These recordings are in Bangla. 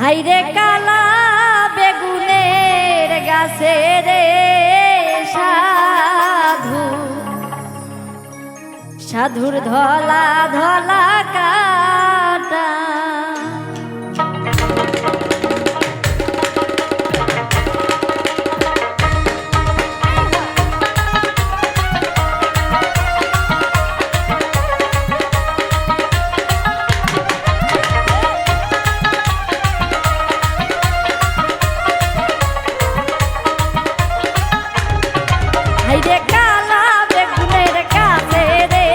হাইরে কালা বেগুনের গাছে রে সাধু সাধুর ধলা ধলা কাটা হাইরে কালা বেগুনের গাছে রে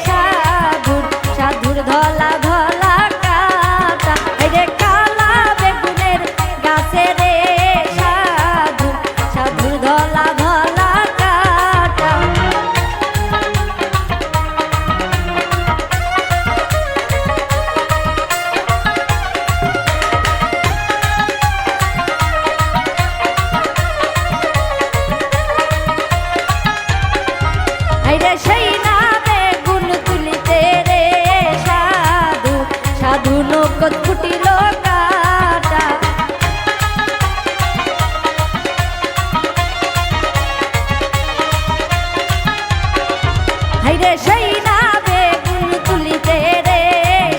সাধুর সাধুর ধলা ধলা কাটা হাইরে কালা বেগুনের গাছে রে সাধুর সাধুর ধলা ধলা কাটা হাইরে সেই না বেগুন তুলিতে রে সাধু সাধু নৌকত ফুটিল কাটা হাইরে সেই না বেগুন তুলিতে রে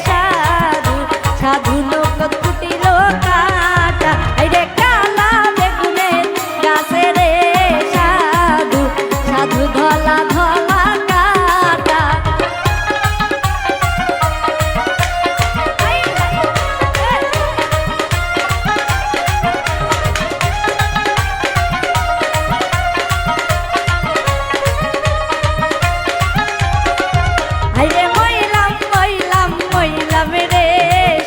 সাধু সাধু নৌকত ফুটিল কাটা হাইরে কালা বেগুনের গাছে রে সাধু সাধু ধলা ধলা কাটা হাইরে মইলাম মইলাম মইলাম রে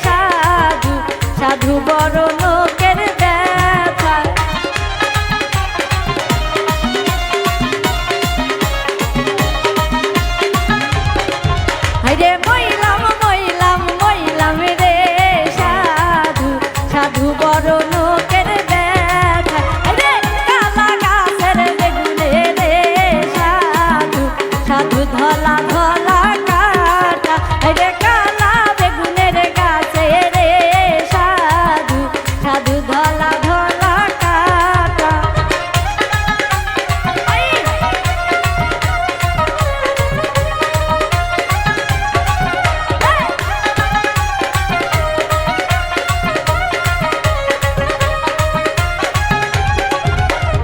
সাধু সাধু বড় লোকের ব্যথা হাইরে মইলাম মইলাম মইলাম রে সাধু সাধু বড় লোকের ব্যথা হাইরে কালা গাছের বেগুনে রে সাধু সাধু ধলা ধলা কাটা হাইরে কালা বেগুনের গাছে রে সাধু সাধু ধলা ধলা কাটা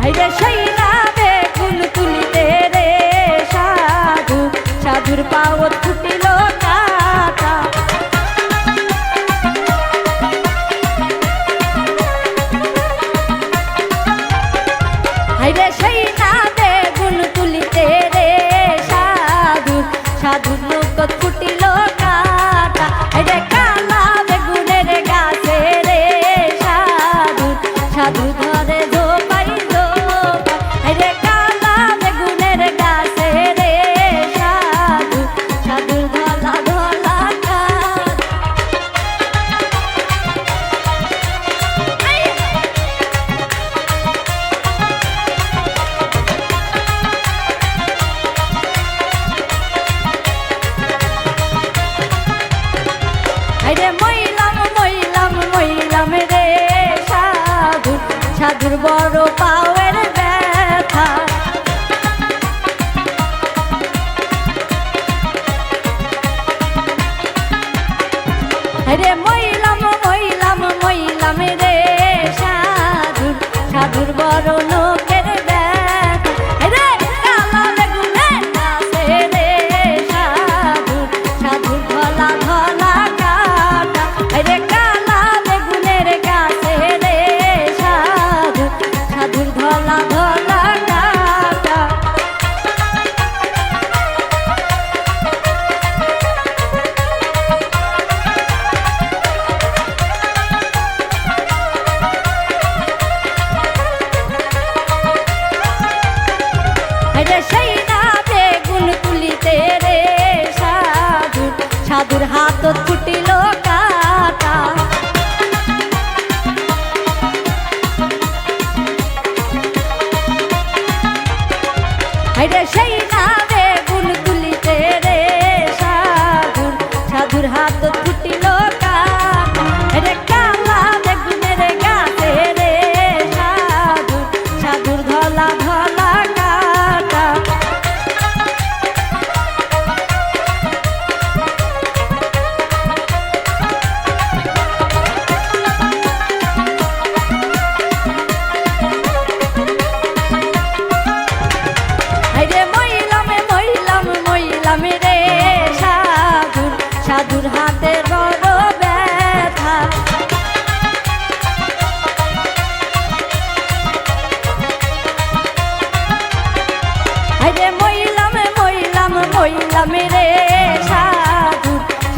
হাইরে সেই না বেগুন তুলিতে রে সাধু সাধুর পাওত ফুটিল কাটা হাইরে সেই না বেগুন তুলিতে রে সাধু সাধুর নৌকত ফুটিল কাটা হাইরে কালা বেগুনের গাছে রে সাধু সাধু ধরে ধোপাই ধোপাই হাইরে কালা বেগুনের গাছে রে সাধু সাধুর ধলা ধলা কাটা হাইরে মইলাম মইলাম মইলাম রে সাধু সাধুর বড় পাওয়ের ব্যথা হাইরে মইলাম মইলাম মইলাম রে সাধুর সাধুর বড় লোকের ব্যথা হাইরে কালা বেগুনের গাছে রে সাধু সাধুর ধলা ধলা কাটা হাইরে কালা বেগুনের গাছে রে সাধু সাধুর ধলা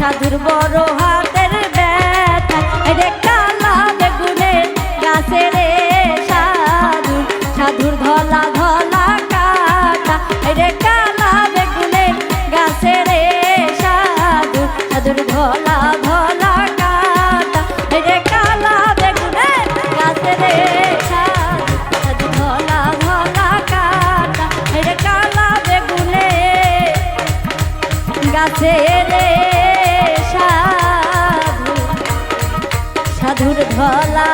সাধুর বড় হাতের ব্যথা রে কালা বেগুনে গাছে রে সাধুর সাধুর ধলা ধলা কাটা রে কালা বেগুনে গাছে রে সাধুর সাধুর ধলা ধলা কাটা রে কালা বেগুনে গাছে রে সাধুর ধলা ধলা কাটা রে কালা বেগুনে গাছে রে সাধুর ধলা